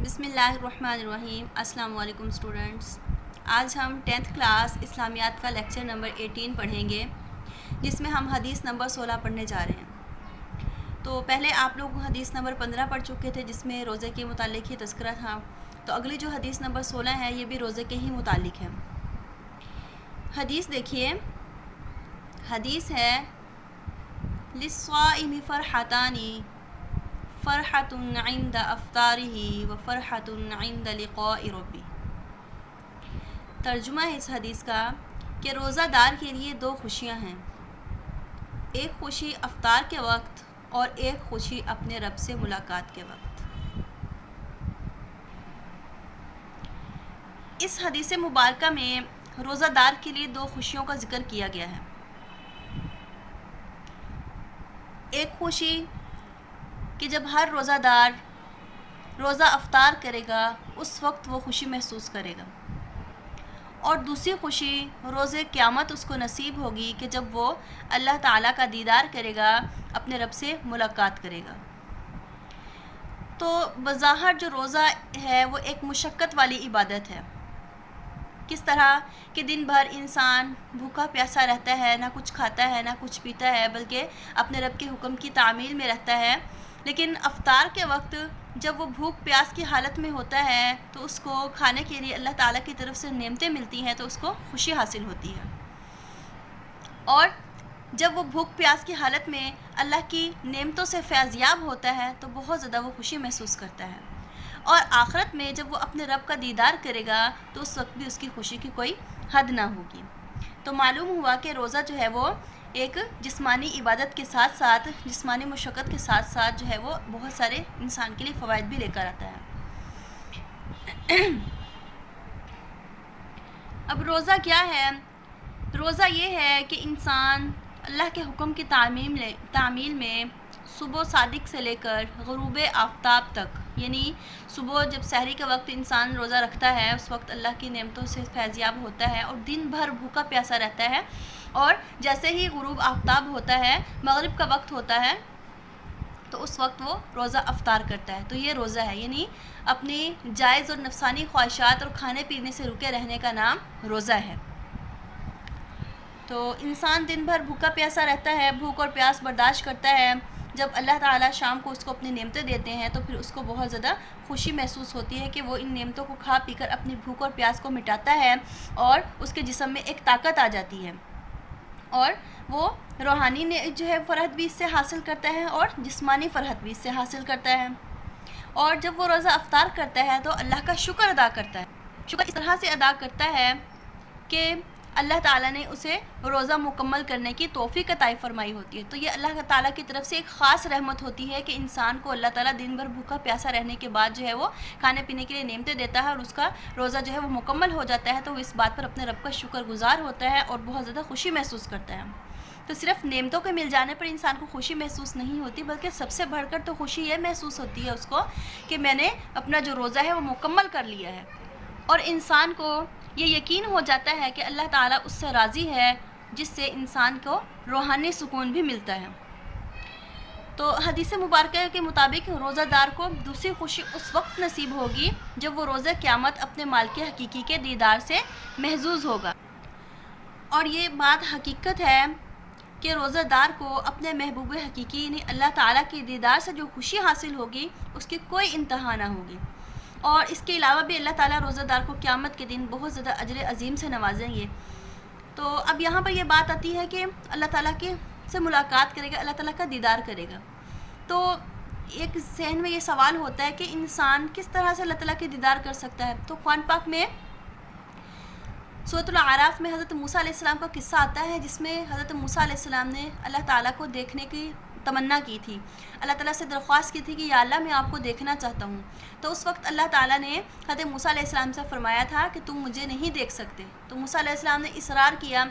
بسم اللہ الرحمن الرحیم۔ السلام علیکم اسٹوڈنٹس، آج ہم 10th کلاس اسلامیات کا لیکچر نمبر 18 پڑھیں گے، جس میں ہم حدیث نمبر 16 پڑھنے جا رہے ہیں۔ تو پہلے آپ لوگ حدیث نمبر 15 پڑھ چکے تھے، جس میں روزے کے متعلق ہی تذکرہ تھا۔ تو اگلی جو حدیث نمبر 16 ہے، یہ بھی روزے کے ہی متعلق ہے۔ حدیث دیکھیے، حدیث ہے للصائم فرحتان فرحۃ عند افطارہ و فرحۃ عند لقاء ربی۔ ترجمہ ہے اس حدیث کا کہ روزہ دار کے لیے دو خوشیاں ہیں، ایک خوشی افطار کے وقت اور ایک خوشی اپنے رب سے ملاقات کے وقت۔ اس حدیث مبارکہ میں روزہ دار کے لیے دو خوشیوں کا ذکر کیا گیا ہے۔ ایک خوشی کہ جب ہر روزہ دار روزہ افطار کرے گا، اس وقت وہ خوشی محسوس کرے گا، اور دوسری خوشی روزے قیامت اس کو نصیب ہوگی کہ جب وہ اللہ تعالیٰ کا دیدار کرے گا، اپنے رب سے ملاقات کرے گا۔ تو بظاہر جو روزہ ہے وہ ایک مشقت والی عبادت ہے۔ کس طرح کہ دن بھر انسان بھوکا پیاسا رہتا ہے، نہ کچھ کھاتا ہے نہ کچھ پیتا ہے، بلکہ اپنے رب کے حکم کی تعمیل میں رہتا ہے، لیکن افطار کے وقت جب وہ بھوک پیاس کی حالت میں ہوتا ہے تو اس کو کھانے کے لیے اللہ تعالیٰ کی طرف سے نعمتیں ملتی ہیں، تو اس کو خوشی حاصل ہوتی ہے۔ اور جب وہ بھوک پیاس کی حالت میں اللہ کی نعمتوں سے فیضیاب ہوتا ہے تو بہت زیادہ وہ خوشی محسوس کرتا ہے، اور آخرت میں جب وہ اپنے رب کا دیدار کرے گا تو اس وقت بھی اس کی خوشی کی کوئی حد نہ ہوگی۔ تو معلوم ہوا کہ روزہ جو ہے وہ ایک جسمانی عبادت کے ساتھ ساتھ، جسمانی مشقت کے ساتھ ساتھ جو ہے وہ بہت سارے انسان کے لیے فوائد بھی لے کر آتا ہے۔ اب روزہ کیا ہے؟ روزہ یہ ہے کہ انسان اللہ کے حکم کی تعمیل میں صبح صادق سے لے کر غروب آفتاب تک، یعنی صبح جب سحری کے وقت انسان روزہ رکھتا ہے، اس وقت اللہ کی نعمتوں سے فیضیاب ہوتا ہے اور دن بھر بھوکا پیاسا رہتا ہے، اور جیسے ہی غروب آفتاب ہوتا ہے، مغرب کا وقت ہوتا ہے، تو اس وقت وہ روزہ افطار کرتا ہے۔ تو یہ روزہ ہے، یعنی اپنی جائز اور نفسانی خواہشات اور کھانے پینے سے رکے رہنے کا نام روزہ ہے۔ تو انسان دن بھر بھوکا پیاسا رہتا ہے، بھوک اور پیاس برداشت کرتا ہے، جب اللہ تعالیٰ شام کو اس کو اپنی نعمتیں دیتے ہیں تو پھر اس کو بہت زیادہ خوشی محسوس ہوتی ہے کہ وہ ان نعمتوں کو کھا پی کر اپنی بھوک اور پیاس کو مٹاتا ہے، اور اس کے جسم میں ایک طاقت آ جاتی ہے، اور وہ روحانی جو ہے فرحت بھی اس سے حاصل کرتا ہے اور جسمانی فرحت بھی اس سے حاصل کرتا ہے۔ اور جب وہ روزہ افطار کرتا ہے تو اللہ کا شکر ادا کرتا ہے۔ شکر اس طرح سے ادا کرتا ہے کہ اللہ تعالیٰ نے اسے روزہ مکمل کرنے کی توفیق عطا فرمائی ہوتی ہے۔ تو یہ اللہ تعالیٰ کی طرف سے ایک خاص رحمت ہوتی ہے کہ انسان کو اللہ تعالیٰ دن بھر بھوکا پیاسا رہنے کے بعد جو ہے وہ کھانے پینے کے لیے نعمتیں دیتا ہے، اور اس کا روزہ جو ہے وہ مکمل ہو جاتا ہے، تو وہ اس بات پر اپنے رب کا شکر گزار ہوتا ہے اور بہت زیادہ خوشی محسوس کرتا ہے۔ تو صرف نعمتوں کے مل جانے پر انسان کو خوشی محسوس نہیں ہوتی، بلکہ سب سے بڑھ کر تو خوشی یہ محسوس ہوتی ہے اس کو کہ میں نے اپنا جو روزہ ہے وہ مکمل کر لیا ہے، اور انسان کو یہ یقین ہو جاتا ہے کہ اللہ تعالیٰ اس سے راضی ہے، جس سے انسان کو روحانی سکون بھی ملتا ہے۔ تو حدیث مبارکہ کے مطابق روزہ دار کو دوسری خوشی اس وقت نصیب ہوگی جب وہ روزہ قیامت اپنے مالک حقیقی کے دیدار سے محظوظ ہوگا۔ اور یہ بات حقیقت ہے کہ روزہ دار کو اپنے محبوب حقیقی یعنی اللہ تعالیٰ کے دیدار سے جو خوشی حاصل ہوگی اس کی کوئی انتہا نہ ہوگی، اور اس کے علاوہ بھی اللہ تعالیٰ روزہ دار کو قیامت کے دن بہت زیادہ اجر عظیم سے نوازیں گے۔ تو اب یہاں پر یہ بات آتی ہے کہ اللہ تعالیٰ کے سے ملاقات کرے گا، اللہ تعالیٰ کا دیدار کرے گا۔ تو ایک ذہن میں یہ سوال ہوتا ہے کہ انسان کس طرح سے اللہ تعالیٰ کے دیدار کر سکتا ہے؟ تو قرآن پاک میں سورۃ الاعراف میں حضرت موسیٰ علیہ السلام کا قصہ آتا ہے، جس میں حضرت موسیٰ علیہ السلام نے اللہ تعالیٰ کو دیکھنے کی تمنا کی تھی، اللہ تعالیٰ سے درخواست کی تھی کہ یا اللہ میں آپ کو دیکھنا چاہتا ہوں۔ تو اس وقت اللہ تعالیٰ نے حضرت موسیٰ علیہ السلام سے فرمایا تھا کہ تم مجھے نہیں دیکھ سکتے۔ تو موسیٰ علیہ السلام نے اصرار کیا،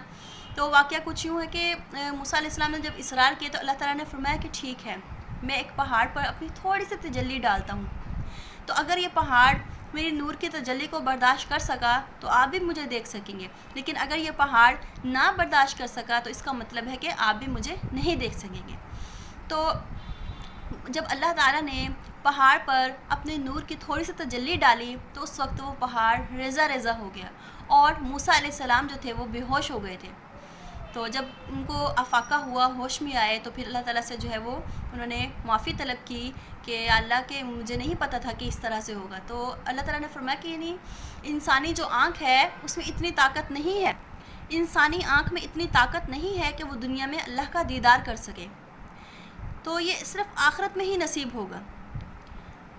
تو واقعہ کچھ یوں ہے کہ موسیٰ علیہ السلام نے جب اصرار کیا تو اللہ تعالیٰ نے فرمایا کہ ٹھیک ہے، میں ایک پہاڑ پر اپنی تھوڑی سی تجلی ڈالتا ہوں، تو اگر یہ پہاڑ میری نور کی تجلی کو برداشت کر سکا تو آپ بھی مجھے دیکھ سکیں گے، لیکن اگر یہ پہاڑ نہ برداشت کر سکا تو اس کا مطلب ہے کہ آپ بھی مجھے نہیں دیکھ سکیں گے۔ تو جب اللہ تعالیٰ نے پہاڑ پر اپنے نور کی تھوڑی سی تجلی ڈالی تو اس وقت وہ پہاڑ ریزہ ریزہ ہو گیا اور موسیٰ علیہ السلام جو تھے وہ بے ہوش ہو گئے تھے۔ تو جب ان کو افاقہ ہوا، ہوش میں آئے، تو پھر اللہ تعالیٰ سے جو ہے وہ انہوں نے معافی طلب کی کہ اللہ کے مجھے نہیں پتہ تھا کہ اس طرح سے ہوگا۔ تو اللہ تعالیٰ نے فرمایا کہ نہیں، انسانی جو آنکھ ہے اس میں اتنی طاقت نہیں ہے، انسانی آنکھ میں اتنی طاقت نہیں ہے کہ وہ دنیا میں اللہ کا دیدار کر سکے، تو یہ صرف آخرت میں ہی نصیب ہوگا۔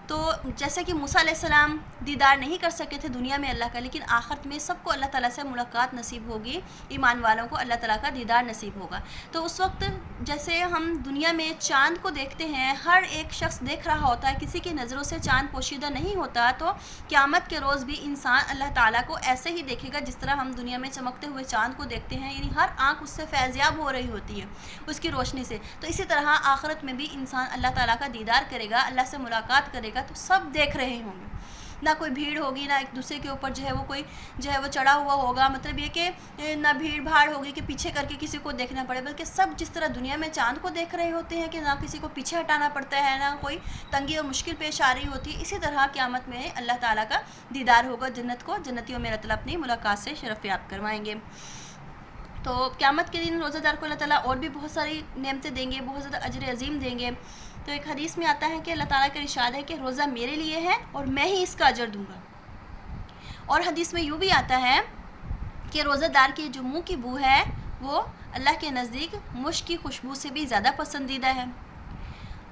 تو جیسے کہ موسیٰ علیہ السلام دیدار نہیں کر سکے تھے دنیا میں اللہ کا، لیکن آخرت میں سب کو اللہ تعالیٰ سے ملاقات نصیب ہوگی، ایمان والوں کو اللہ تعالیٰ کا دیدار نصیب ہوگا۔ تو اس وقت جیسے ہم دنیا میں چاند کو دیکھتے ہیں، ہر ایک شخص دیکھ رہا ہوتا ہے، کسی کی نظروں سے چاند پوشیدہ نہیں ہوتا، تو قیامت کے روز بھی انسان اللہ تعالیٰ کو ایسے ہی دیکھے گا جس طرح ہم دنیا میں چمکتے ہوئے چاند کو دیکھتے ہیں، یعنی ہر آنکھ اس سے فیضیاب ہو رہی ہوتی ہے اس کی روشنی سے۔ تو اسی طرح آخرت میں بھی انسان اللہ تعالیٰ کا دیدار کرے گا، اللہ سے ملاقات کرے گا، تو سب دیکھ رہے ہوں گے، نہ کوئی بھیڑ ہوگی، نہ ایک دوسرے کے اوپر جو ہے وہ کوئی جو ہے وہ چڑھا ہوا ہوگا، مطلب یہ کہ نہ بھیڑ بھاڑ ہوگی کہ پیچھے کر کے کسی کو دیکھنا پڑے، بلکہ سب جس طرح دنیا میں چاند کو دیکھ رہے ہوتے ہیں کہ نہ کسی کو پیچھے ہٹانا پڑتا ہے، نہ کوئی تنگی اور مشکل پیش آ رہی ہوتی ہے، اسی طرح قیامت میں اللہ تعالیٰ کا دیدار ہوگا، جنت کو جنتیوں میں اللہ تعالیٰ اپنی ملاقات سے شرف یاب کروائیں گے۔ تو قیامت کے دن روزہ دار کو اللہ تعالیٰ اور بھی بہت ساری نعمتیں دیں گے، بہت زیادہ اجر عظیم دیں گے۔ تو ایک حدیث میں آتا ہے کہ اللہ تعالیٰ کا ارشاد ہے کہ روزہ میرے لیے ہے اور میں ہی اس کا اجر دوں گا۔ اور حدیث میں یوں بھی آتا ہے کہ روزہ دار کی جو منہ کی بو ہے وہ اللہ کے نزدیک مشک کی خوشبو سے بھی زیادہ پسندیدہ ہے۔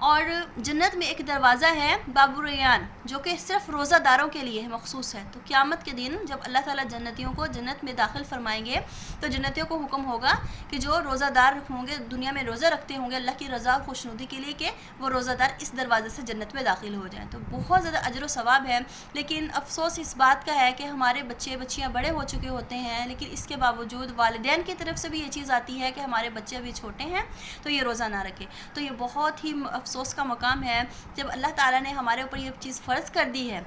اور جنت میں ایک دروازہ ہے باب الریان، جو کہ صرف روزہ داروں کے لیے مخصوص ہے۔ تو قیامت کے دن جب اللہ تعالیٰ جنتیوں کو جنت میں داخل فرمائیں گے تو جنتیوں کو حکم ہوگا کہ جو روزہ دار ہوں گے، دنیا میں روزہ رکھتے ہوں گے اللہ کی رضا اور خوشنودی کے لیے، کہ وہ روزہ دار اس دروازے سے جنت میں داخل ہو جائیں۔ تو بہت زیادہ اجر و ثواب ہے، لیکن افسوس اس بات کا ہے کہ ہمارے بچے بچیاں بڑے ہو چکے ہوتے ہیں، لیکن اس کے باوجود والدین کی طرف سے بھی یہ چیز آتی ہے کہ ہمارے بچے ابھی چھوٹے ہیں تو یہ روزہ نہ رکھے۔ تو یہ بہت ہی افسوس کا مقام ہے، جب اللہ تعالیٰ نے ہمارے اوپر یہ چیز فرض کر دی ہے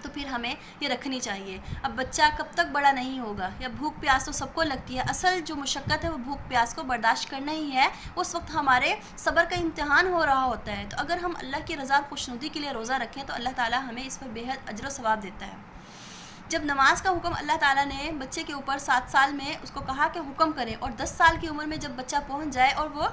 تو پھر ہمیں یہ رکھنی چاہیے۔ اب بچہ کب تک بڑا نہیں ہوگا، یا بھوک پیاس تو سب کو لگتی ہے، اصل جو مشقت ہے وہ بھوک پیاس کو برداشت کرنا ہی ہے، اس وقت ہمارے صبر کا امتحان ہو رہا ہوتا ہے۔ تو اگر ہم اللہ کی رضا اور خوشنودی کے لیے روزہ رکھیں تو اللہ تعالیٰ ہمیں اس پر بے حد اجر و ثواب دیتا ہے۔ جب نماز کا حکم اللہ تعالیٰ نے بچے کے اوپر 7 سال میں اس کو کہا کہ حکم کرے، اور 10 سال کی عمر میں جب بچہ پہنچ جائے اور وہ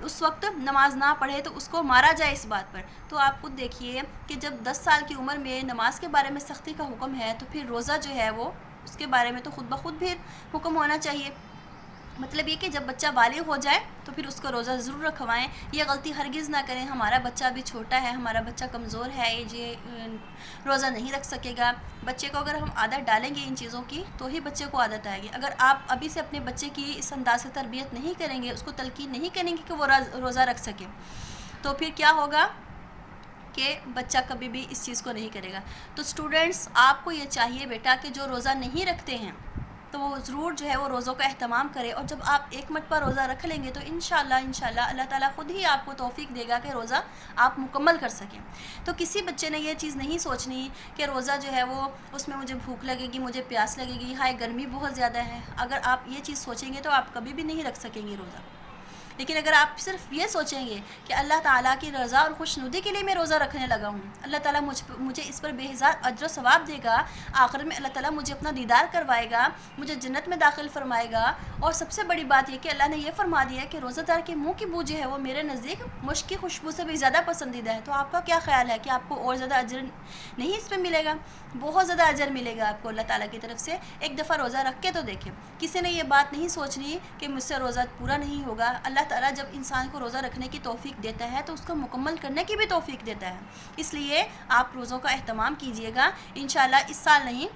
اس وقت نماز نہ پڑھے تو اس کو مارا جائے اس بات پر، تو آپ خود دیکھیے کہ جب 10 سال کی عمر میں نماز کے بارے میں سختی کا حکم ہے تو پھر روزہ جو ہے وہ اس کے بارے میں تو خود بخود بھی حکم ہونا چاہیے۔ مطلب یہ کہ جب بچہ بالغ ہو جائے تو پھر اس کو روزہ ضرور رکھوائیں، یہ غلطی ہرگز نہ کریں۔ ہمارا بچہ ابھی چھوٹا ہے، ہمارا بچہ کمزور ہے، یہ روزہ نہیں رکھ سکے گا، بچے کو اگر ہم عادت ڈالیں گے ان چیزوں کی تو ہی بچے کو عادت آئے گی۔ اگر آپ ابھی سے اپنے بچے کی اس انداز سے تربیت نہیں کریں گے، اس کو تلقین نہیں کریں گے کہ وہ روزہ رکھ سکے، تو پھر کیا ہوگا کہ بچہ کبھی بھی اس چیز کو نہیں کرے گا۔ تو اسٹوڈنٹس، آپ کو یہ چاہیے بیٹا کہ جو روزہ نہیں رکھتے ہیں تو وہ ضرور جو ہے وہ روزوں کا اہتمام کرے، اور جب آپ ایک مرتبہ روزہ رکھ لیں گے تو انشاءاللہ اللہ تعالیٰ خود ہی آپ کو توفیق دے گا کہ روزہ آپ مکمل کر سکیں۔ تو کسی بچے نے یہ چیز نہیں سوچنی کہ روزہ جو ہے وہ اس میں مجھے بھوک لگے گی، مجھے پیاس لگے گی، ہائے گرمی بہت زیادہ ہے۔ اگر آپ یہ چیز سوچیں گے تو آپ کبھی بھی نہیں رکھ سکیں گے روزہ۔ لیکن اگر آپ صرف یہ سوچیں گے کہ اللہ تعالیٰ کی رضا اور خوشنودی کے لیے میں روزہ رکھنے لگا ہوں، اللہ تعالیٰ مجھے اس پر بے حساب اجر و ثواب دے گا، آخر میں اللہ تعالیٰ مجھے اپنا دیدار کروائے گا، مجھے جنت میں داخل فرمائے گا، اور سب سے بڑی بات یہ کہ اللہ نے یہ فرما دیا ہے کہ روزہ دار کے منہ کی بو جو ہے وہ میرے نزدیک مشک کی خوشبو سے بھی زیادہ پسندیدہ ہے۔ تو آپ کا کیا خیال ہے کہ آپ کو اور زیادہ اجر نہیں اس پہ ملے گا؟ بہت زیادہ اجر ملے گا آپ کو اللہ تعالیٰ کی طرف سے۔ ایک دفعہ روزہ رکھ کے تو دیکھیں۔ کسی نے یہ بات نہیں سوچنی کہ مجھ سے روزہ پورا نہیں ہوگا۔ اللہ تعالیٰ جب انسان کو روزہ رکھنے کی توفیق دیتا ہے تو اس کو مکمل کرنے کی بھی توفیق دیتا ہے، اس لیے آپ روزوں کا اہتمام کیجیے گا۔ انشاءاللہ اس سال نہیں،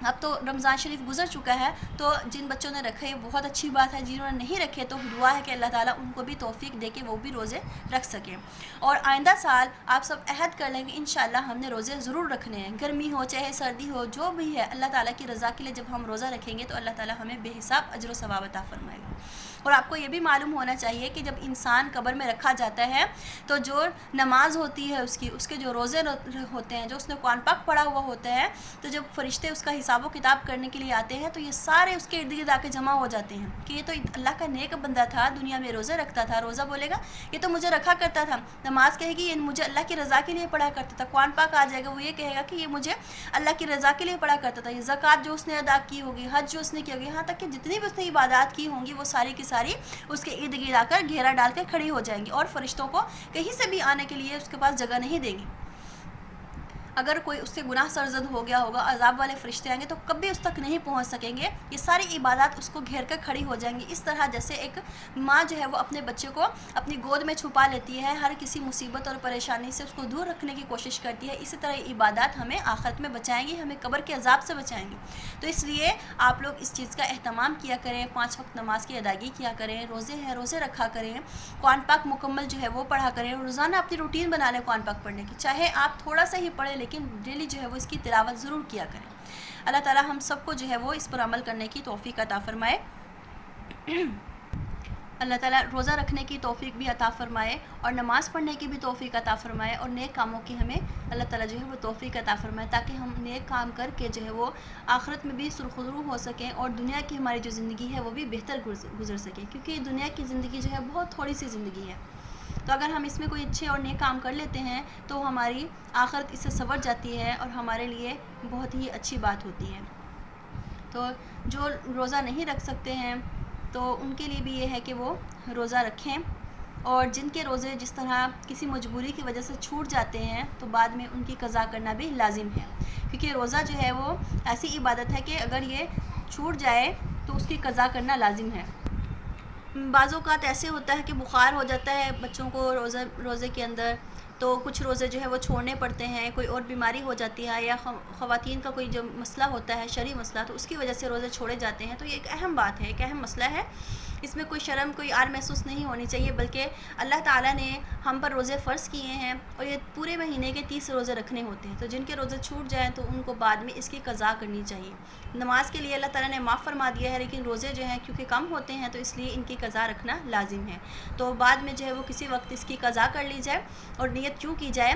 اب تو رمضان شریف گزر چکا ہے، تو جن بچوں نے رکھے بہت اچھی بات ہے، جنہوں نے نہیں رکھے تو دعا ہے کہ اللہ تعالیٰ ان کو بھی توفیق دے کے وہ بھی روزے رکھ سکیں۔ اور آئندہ سال آپ سب عہد کر لیں کہ انشاءاللہ ہم نے روزے ضرور رکھنے ہیں، گرمی ہو چاہے سردی ہو، جو بھی ہے اللہ تعالیٰ کی رضا کے لیے جب ہم روزہ رکھیں گے تو اللہ تعالیٰ ہمیں بے حساب اجر و ثواب عطا فرمائے گا۔ اور آپ کو یہ بھی معلوم ہونا چاہیے کہ جب انسان قبر میں رکھا جاتا ہے تو جو نماز ہوتی ہے اس کے جو روزے ہوتے ہیں، جو اس نے قرآن پاک پڑھا ہوا ہوتا ہے، تو جب فرشتے اس کا حساب و کتاب کرنے کے لیے آتے ہیں تو یہ سارے اس کے ارد گرد آ کے جمع ہو جاتے ہیں کہ یہ تو اللہ کا نیک بندہ تھا، دنیا میں روزے رکھتا تھا۔ روزہ بولے گا یہ تو مجھے رکھا کرتا تھا، نماز کہے گی یہ مجھے اللہ کی رضا کے لیے پڑھا کرتا تھا، قرآن پاک آ جائے گا وہ یہ کہے گا کہ یہ مجھے اللہ کی رضا کے لیے پڑھا کرتا تھا، یہ زکوٰۃ جو اس نے ادا کی ہوگی، حج جو اس نے کی ہوگی، یہاں تک کہ جتنی بھی اس نے عبادات کی ہوں گی وہ ساری کی ساری اس کے ارد گرد آ کر گھیرا ڈال کر کھڑی ہو جائیں گی، اور فرشتوں کو کہیں سے بھی آنے کے لیے اس کے پاس جگہ نہیں دیں گی۔ اگر کوئی اس سے گناہ سرزد ہو گیا ہوگا، عذاب والے فرشتے آئیں گے تو کبھی اس تک نہیں پہنچ سکیں گے، یہ ساری عبادات اس کو گھیر کر کھڑی ہو جائیں گی۔ اس طرح جیسے ایک ماں جو ہے وہ اپنے بچے کو اپنی گود میں چھپا لیتی ہے، ہر کسی مصیبت اور پریشانی سے اس کو دور رکھنے کی کوشش کرتی ہے، اسی طرح یہ عبادات ہمیں آخرت میں بچائیں گی، ہمیں قبر کے عذاب سے بچائیں گی۔ تو اس لیے آپ لوگ اس چیز کا اہتمام کیا کریں، 5 وقت نماز کی ادائیگی کیا کریں، روزے ہیں روزے رکھا کریں، قرآن پاک مکمل جو ہے وہ پڑھا کریں، روزانہ اپنی روٹین بنا لیں قرآن پاک پڑھنے کی، چاہے آپ تھوڑا سا ہی پڑھیں لیکن ڈیلی جو ہے وہ اس کی تلاوت ضرور کیا کریں۔ اللہ تعالی ہم سب کو جو ہے وہ اس پر عمل کرنے کی توفیق عطا فرمائے۔ اللہ تعالیٰ روزہ رکھنے کی توفیق بھی عطا فرمائے اور نماز پڑھنے کی بھی توفیق عطا فرمائے، اور نیک کاموں کی ہمیں اللہ تعالیٰ جو ہے وہ توفیق عطا فرمائے، تاکہ ہم نیک کام کر کے جو ہے وہ آخرت میں بھی سرخرو ہو سکیں اور دنیا کی ہماری جو زندگی ہے وہ بھی بہتر گزر سکے، کیونکہ دنیا کی زندگی جو ہے بہت تھوڑی سی زندگی ہے۔ تو اگر ہم اس میں کوئی اچھے اور نیک کام کر لیتے ہیں تو ہماری آخرت اس سے سنور جاتی ہے اور ہمارے لیے بہت ہی اچھی بات ہوتی ہے۔ تو جو روزہ نہیں رکھ سکتے ہیں تو ان کے لیے بھی یہ ہے کہ وہ روزہ رکھیں، اور جن کے روزے جس طرح کسی مجبوری کی وجہ سے چھوٹ جاتے ہیں تو بعد میں ان کی قضا کرنا بھی لازم ہے، کیونکہ روزہ جو ہے وہ ایسی عبادت ہے کہ اگر یہ چھوٹ جائے تو اس کی قضا کرنا لازم ہے۔ بعض اوقات ایسے ہوتا ہے کہ بخار ہو جاتا ہے بچوں کو روزے کے اندر، تو کچھ روزے جو ہے وہ چھوڑنے پڑتے ہیں، کوئی اور بیماری ہو جاتی ہے یا خواتین کا کوئی جو مسئلہ ہوتا ہے شرعی مسئلہ، تو اس کی وجہ سے روزے چھوڑے جاتے ہیں۔ تو یہ ایک اہم بات ہے، ایک اہم مسئلہ ہے، اس میں کوئی شرم کوئی آر محسوس نہیں ہونی چاہیے، بلکہ اللہ تعالیٰ نے ہم پر روزے فرض کیے ہیں اور یہ پورے مہینے کے 30 روزے رکھنے ہوتے ہیں، تو جن کے روزے چھوٹ جائیں تو ان کو بعد میں اس کی قضا کرنی چاہیے۔ نماز کے لیے اللہ تعالیٰ نے معاف فرما دیا ہے، لیکن روزے جو ہیں کیونکہ کم ہوتے ہیں تو اس لیے ان کی قضا رکھنا لازم ہے، تو بعد میں جو ہے وہ کسی وقت اس کی قضا کر لی جائے، اور نیت کیوں کی جائے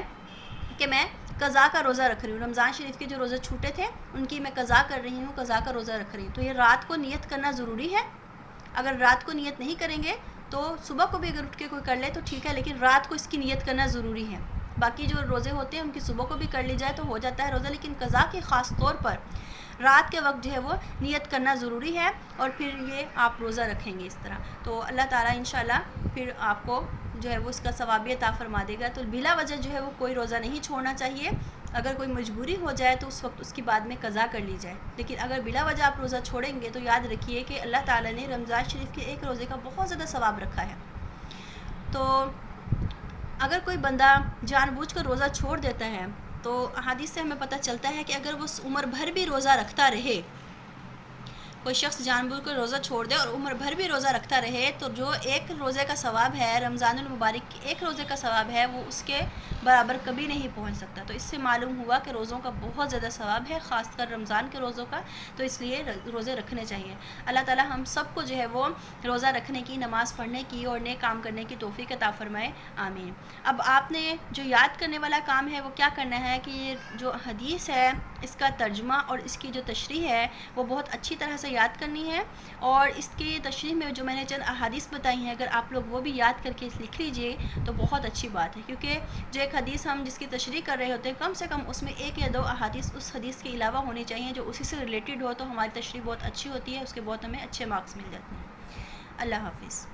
کہ میں قضا کا روزہ رکھ رہی ہوں، رمضان شریف کے جو روزے چھوٹے تھے ان کی میں قضا کر رہی ہوں، قضا کا روزہ رکھ رہی ہوں۔ تو یہ رات کو نیت کرنا ضروری ہے، اگر رات کو نیت نہیں کریں گے تو صبح کو بھی اگر اٹھ کے کوئی کر لے تو ٹھیک ہے، لیکن رات کو اس کی نیت کرنا ضروری ہے۔ باقی جو روزے ہوتے ہیں ان کی صبح کو بھی کر لی جائے تو ہو جاتا ہے روزہ، لیکن قضا کے خاص طور پر رات کے وقت جو ہے وہ نیت کرنا ضروری ہے، اور پھر یہ آپ روزہ رکھیں گے اس طرح، تو اللہ تعالیٰ انشاءاللہ پھر آپ کو جو ہے وہ اس کا ثواب بھی عطا فرما دے گا۔ تو بلا وجہ جو ہے وہ کوئی روزہ نہیں چھوڑنا چاہیے، اگر کوئی مجبوری ہو جائے تو اس وقت اس کی بعد میں قضا کر لی جائے، لیکن اگر بلا وجہ آپ روزہ چھوڑیں گے تو یاد رکھیے کہ اللہ تعالیٰ نے رمضان شریف کے ایک روزے کا بہت زیادہ ثواب رکھا ہے۔ تو اگر کوئی بندہ جان بوجھ کر روزہ چھوڑ دیتا ہے تو احادیث سے ہمیں پتہ چلتا ہے کہ اگر وہ عمر بھر بھی روزہ رکھتا رہے، کوئی شخص جان بوجھ کر روزہ چھوڑ دے اور عمر بھر بھی روزہ رکھتا رہے، تو جو ایک روزے کا ثواب ہے رمضان المبارک کے ایک روزے کا ثواب ہے وہ اس کے برابر کبھی نہیں پہنچ سکتا۔ تو اس سے معلوم ہوا کہ روزوں کا بہت زیادہ ثواب ہے، خاص کر رمضان کے روزوں کا، تو اس لیے روزے رکھنے چاہیے۔ اللہ تعالیٰ ہم سب کو جو ہے وہ روزہ رکھنے کی، نماز پڑھنے کی اور نیک کام کرنے کی توفیق عطا فرمائے، آمین۔ اب آپ نے جو یاد کرنے والا کام ہے وہ کیا کرنا ہے کہ یہ جو حدیث ہے اس کا ترجمہ اور اس کی جو تشریح ہے وہ بہت اچھی طرح سے یاد کرنی ہے، اور اس کی تشریح میں جو میں نے چند احادیث بتائی ہیں اگر آپ لوگ وہ بھی یاد کر کے لکھ لیجئے تو بہت اچھی بات ہے، کیونکہ جو ایک حدیث ہم جس کی تشریح کر رہے ہوتے ہیں کم سے کم اس میں 1 یا 2 احادیث اس حدیث کے علاوہ ہونی چاہیے جو اسی سے ریلیٹڈ ہو، تو ہماری تشریح بہت اچھی ہوتی ہے، اس کے بہت ہمیں اچھے مارکس مل جاتے ہیں۔ اللہ حافظ۔